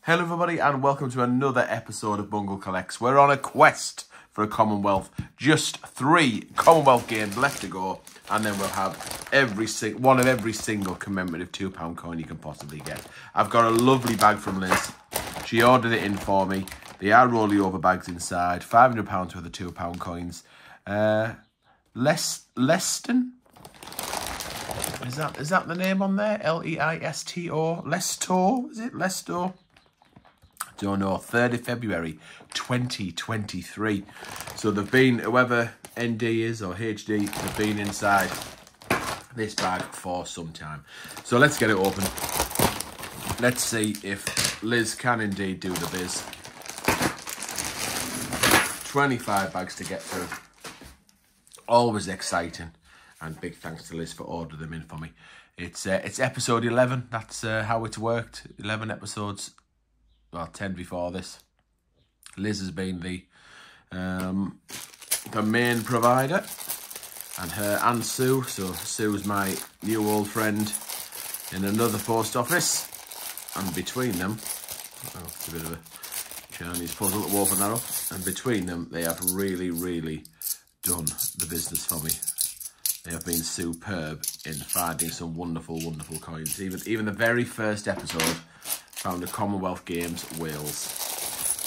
Hello everybody and welcome to another episode of Bungle Collects. We're on a quest for a Commonwealth. Just 3 Commonwealth games left to go, and then we'll have one of every single commemorative £2 coin you can possibly get. I've got a lovely bag from Liz. She ordered it in for me. They are rolling over bags inside. £500 worth of £2 coins. Leston? Is that the name on there? L-E-I-S-T-O? Lesto? Is it Lesto? Don't know. 3rd of February 2023. So they've been, whoever ND is or HD, they've been inside this bag for some time. So let's get it open. Let's see if Liz can indeed do the biz. 25 bags to get through. Always exciting. And big thanks to Liz for ordering them in for me. It's episode 11. That's how it's worked. 11 episodes. Well, 10 before this. Liz has been the main provider, and her and Sue. So Sue's my new old friend in another post office, and between them, it's a bit of a Chinese puzzle to open that up. And between them, they have really, really done the business for me. They have been superb in finding some wonderful, wonderful coins. Even the very first episode found a Commonwealth Games Wales.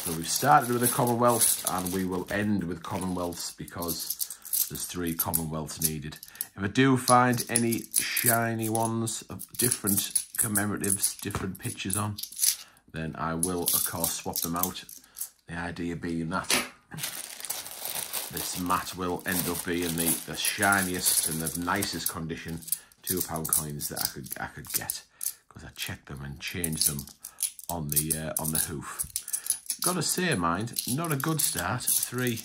So we've started with the Commonwealths and we will end with Commonwealths because there's 3 Commonwealths needed. If I do find any shiny ones of different commemoratives, different pictures on, then I will of course swap them out. The idea being that this mat will end up being the shiniest and the nicest condition £2 coins that I could get, because I checked them and changed them on the hoof. Gotta say, mind, not a good start. Three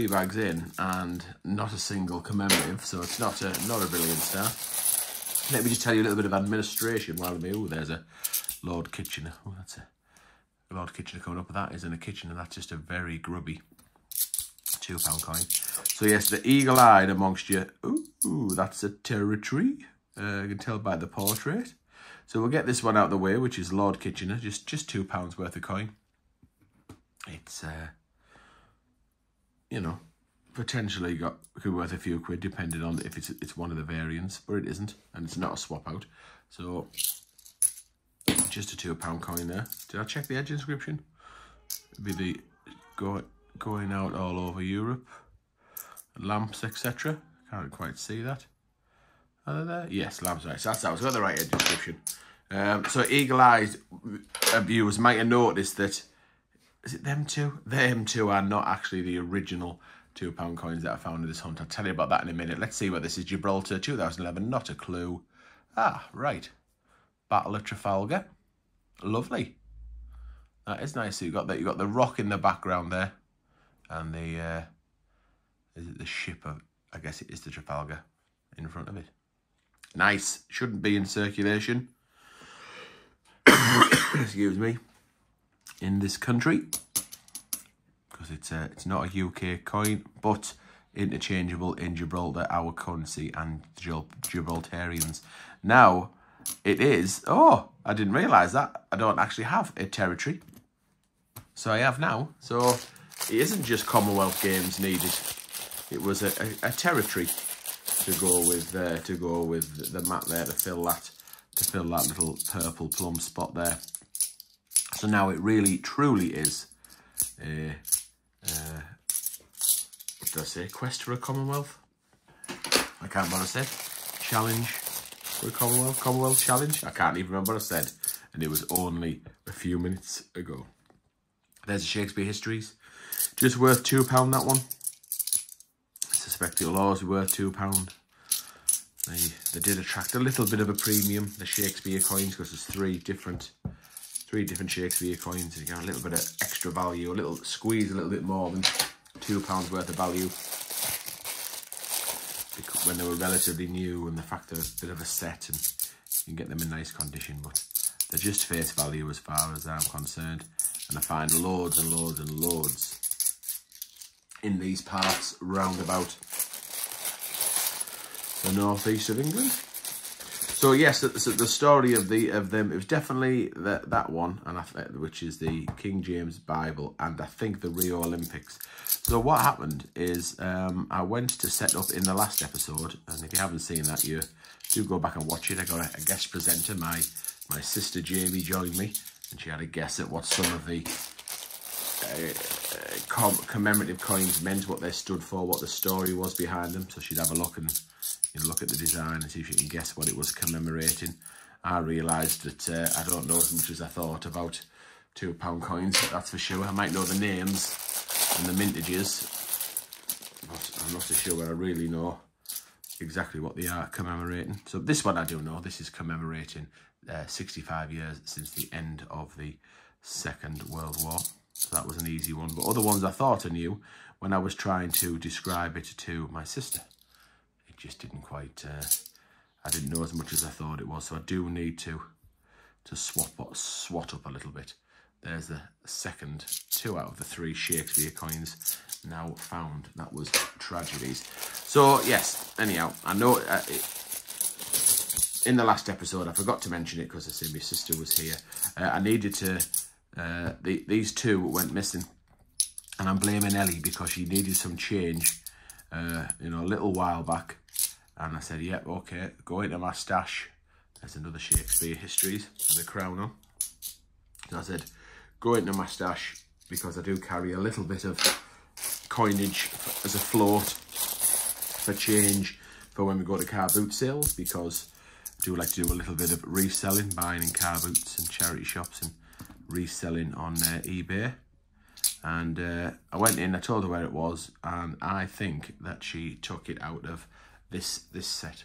bags in and not a single commemorative, so it's not a brilliant start. Let me just tell you a little bit of administration while I'm here. Oh, there's a Lord Kitchener. Oh, that's a Lord Kitchener coming up. That isn't a Kitchener. That's just a very grubby £2 coin. So yes, the eagle-eyed amongst you. Ooh, that's a territory. You can tell by the portrait. So we'll get this one out of the way, which is Lord Kitchener, just £2 worth of coin. It's you know, potentially could be worth a few quid depending on if it's one of the variants, but it isn't, and it's not a swap out. So just a £2 coin there. Did I check the edge inscription? It'd be the going out all over Europe, lamps, etc. Can't quite see that. Are they there? Yes, lamps, right. So that's that. It's got the right edge description. So eagle-eyed viewers might have noticed that, is it them two? Them two are not actually the original £2 coins that I found in this hunt. I'll tell you about that in a minute. Let's see what this is. Gibraltar 2011, not a clue. Ah, right. Battle of Trafalgar. Lovely. That is nice. So you got the rock in the background there, and the is it the ship of, I guess it is the Trafalgar in front of it. Nice. Shouldn't be in circulation. Excuse me. In this country, because it's not a UK coin, but interchangeable in Gibraltar, our currency, and Gibraltarians. Now, it is. Oh, I didn't realise that. I don't actually have a territory. So I have now. So it isn't just Commonwealth Games needed. It was a territory to go with the mat there to fill that little purple plum spot there. So now it really truly is a what did I say? Quest for a Commonwealth? I can't remember what I said. Challenge for a Commonwealth? Commonwealth challenge? I can't even remember what I said. And it was only a few minutes ago. There's Shakespeare Histories. Just worth £2, that one. I suspect it'll always be worth £2. They did attract a little bit of a premium, the Shakespeare coins, because there's three different Shakespeare coins, and you get a little bit of extra value, a little squeeze, a little bit more than £2 worth of value, because when they were relatively new, and the fact they're a bit of a set, and you can get them in nice condition, but they're just face value as far as I'm concerned. And I find loads and loads and loads in these parts round about the northeast of England. So yes, the story of them, it was definitely that one, and which is the King James Bible, and I think the Rio Olympics. So what happened is I went to set up in the last episode, and if you haven't seen that, you do go back and watch it. I got a guest presenter, my sister Jamie joined me, and she had a guess at what some of the commemorative coins meant, what they stood for, what the story was behind them. So she'd have a look and look at the design and see if you can guess what it was commemorating. I realised that I don't know as much as I thought about £2 coins, that's for sure. I might know the names and the mintages, but I'm not so sure I really know exactly what they are commemorating. So this one I do know. This is commemorating 65 years since the end of the Second World War. So that was an easy one. But other ones I thought I knew when I was trying to describe it to my sister. It just didn't quite, I didn't know as much as I thought it was. So I do need to swat up a little bit. There's the second 2 out of the 3 Shakespeare coins now found. That was tragedies. So yes, anyhow, I know in the last episode I forgot to mention it because I said my sister was here. I needed to, these 2 went missing, and I'm blaming Ellie because she needed some change, a little while back, and I said, yep, okay, go into my stash. There's another Shakespeare Histories with the crown on. So I said, go into my stash because I do carry a little bit of coinage as a float for change for when we go to car boot sales, because I do like to do a little bit of reselling, buying in car boots and charity shops and reselling on eBay. And I went in, I told her where it was, and I think that she took it out of this set,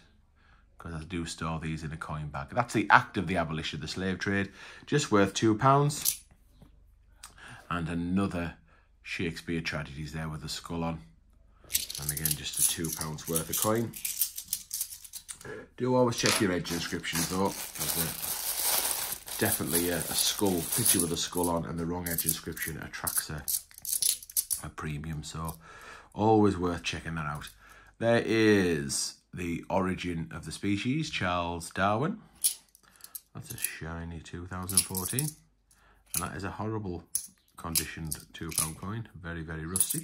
because I do store these in a coin bag. That's the act of the abolition of the slave trade, just worth £2. And another Shakespeare Tragedies there with a skull on, and again just a £2 worth of coin. Do always check your edge inscriptions though. There's definitely a skull, picture with a skull on, and the wrong edge inscription attracts a premium, so always worth checking that out. There is the Origin of the Species, Charles Darwin. That's a shiny 2014, and that is a horrible conditioned £2 coin, very, very rusty.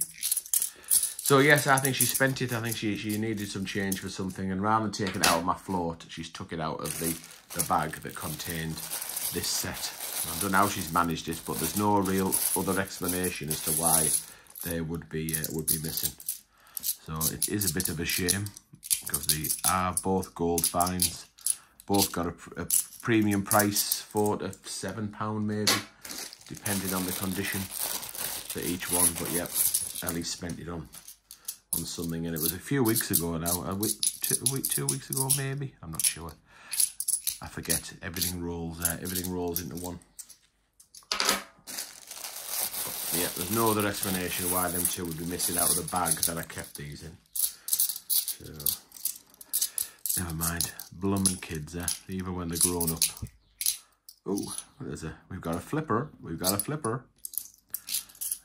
So yes, I think she spent it. I think she needed some change for something, and rather than taking it out of my float, she's took it out of the bag that contained this set. I don't know how she's managed it, but there's no real other explanation as to why they would be missing. So it is a bit of a shame, because they are both gold finds, both got a premium price, £4 to £7 maybe, depending on the condition for each one. But yep, Ellie spent it on something, and it was a few weeks ago now, two weeks ago maybe, I'm not sure. I forget. Everything rolls into one. Yeah, there's no other explanation why them 2 would be missing out of the bag that I kept these in. So never mind. Bloomin' kids, even when they're grown up. Oh, we've got a flipper. We've got a flipper.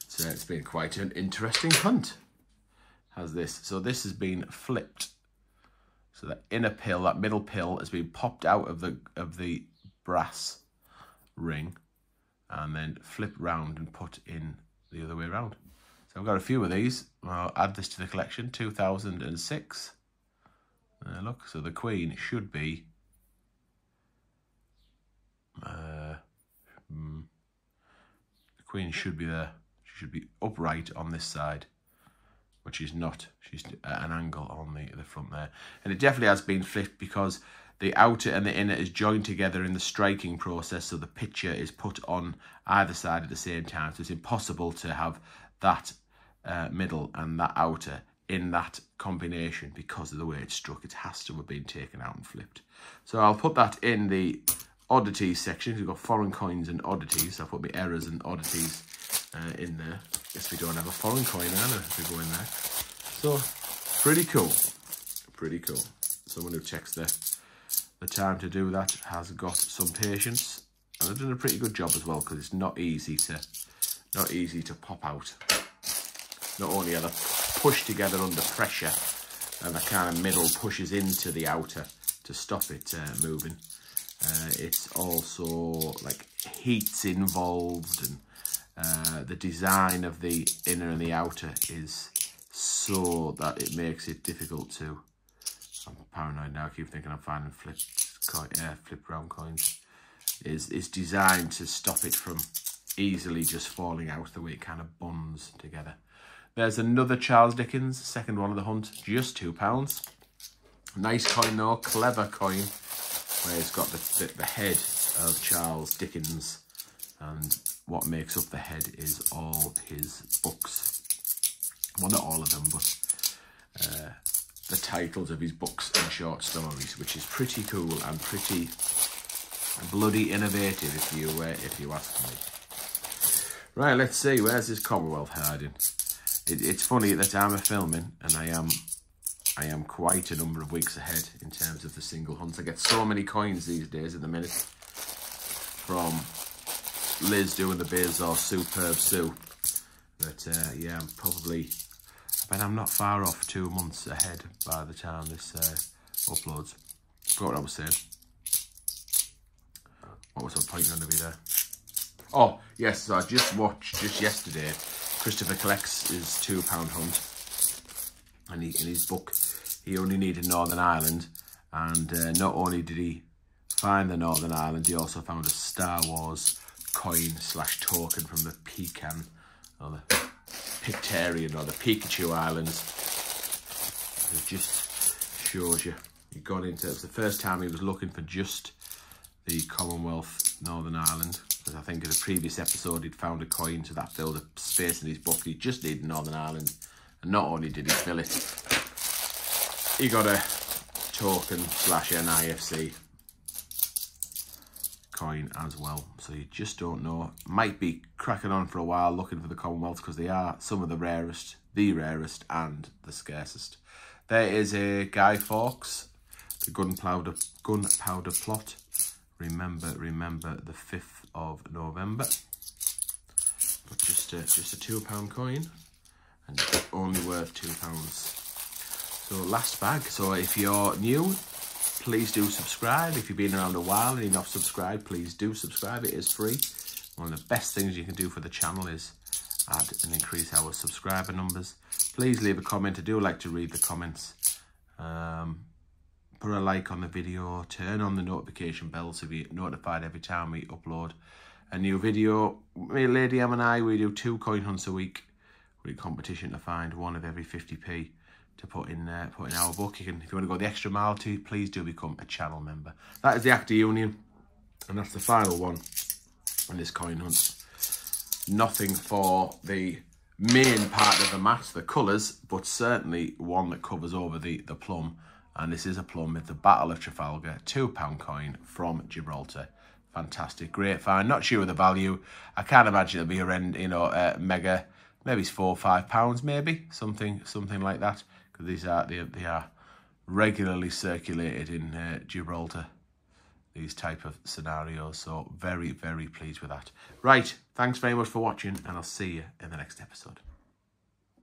So it's been quite an interesting hunt. Has this? So this has been flipped. So that inner pill, that middle pill, has been popped out of the brass ring, and then flipped round and put in the other way around. So I've got a few of these. I'll add this to the collection. 2006. Look, so the Queen should be the Queen should be there. She should be upright on this side, but she's not. She's at an angle on the front there. And it definitely has been flipped because the outer and the inner is joined together in the striking process, so the picture is put on either side at the same time. So it's impossible to have that middle and that outer in that combination because of the way it's struck. It has to have been taken out and flipped. So I'll put that in the oddities section. We've got foreign coins and oddities. So I'll put my errors and oddities in there. Guess we don't have a foreign coin if we go in there. So pretty cool. Pretty cool. Someone who takes the time to do that has got some patience, and they've done a pretty good job as well, because it's not easy to pop out. Not only are they pushed together under pressure, and the kind of middle pushes into the outer to stop it moving. It's also like heat's involved, and the design of the inner and the outer is so that it makes it difficult to. I'm paranoid now. I keep thinking I'm finding flip round coins. Is designed to stop it from easily just falling out the way it kind of bonds together. There's another Charles Dickens, second one of the hunt, just £2. Nice coin though, clever coin, where it's got the head of Charles Dickens, and what makes up the head is all his books. Well, not all of them, but the titles of his books and short stories, which is pretty cool and pretty bloody innovative, if you ask me. Right, let's see, where's this Commonwealth hiding? It's funny that I'm filming, and I am quite a number of weeks ahead in terms of the single hunts. I get so many coins these days at the minute from Liz doing the biz or Superb Sue that yeah, I'm not far off 2 months ahead by the time this uploads. Forgot what I was saying. What was I pointing on to be there? Oh yes, so I just watched yesterday. Christopher collects his £2 hunt, and in his book he only needed Northern Ireland, and not only did he find the Northern Ireland, he also found a Star Wars coin / token from the Pecan, or the Pictarian, or the Pikachu Islands. It just shows you, he got into it. It was the first time he was looking for just the Commonwealth Northern Ireland, because I think in a previous episode he'd found a coin, so that filled a space in his book. He just needed Northern Ireland, and not only did he fill it, he got a token / NIFC coin as well. So you just don't know. Might be cracking on for a while looking for the Commonwealth, because they are some of the rarest and the scarcest. There is a Guy Fawkes, the gunpowder plot. Remember the 5th of November. But just a £2 coin, and only worth £2. So last bag. So if you're new, please do subscribe. If you've been around a while and you're not subscribed, please do subscribe. It is free. One of the best things you can do for the channel is add and increase our subscriber numbers. Please leave a comment. I do like to read the comments. Put a like on the video, turn on the notification bell so you're notified every time we upload a new video. Me, Lady M and I, we do 2 coin hunts a week. We're in competition to find one of every 50p to put in our book. If you want to go the extra mile, please do become a channel member. That is the Act of Union, and that's the final one on this coin hunt. Nothing for the main part of the match, the colours, but certainly one that covers over the plum. And this is a plum with the Battle of Trafalgar, £2 coin from Gibraltar. Fantastic, great find. Not sure of the value. I can't imagine it'll be around, mega. Maybe it's £4 or £5, maybe something like that. Because they are regularly circulated in Gibraltar, these type of scenarios. So very, very pleased with that. Right, thanks very much for watching, and I'll see you in the next episode.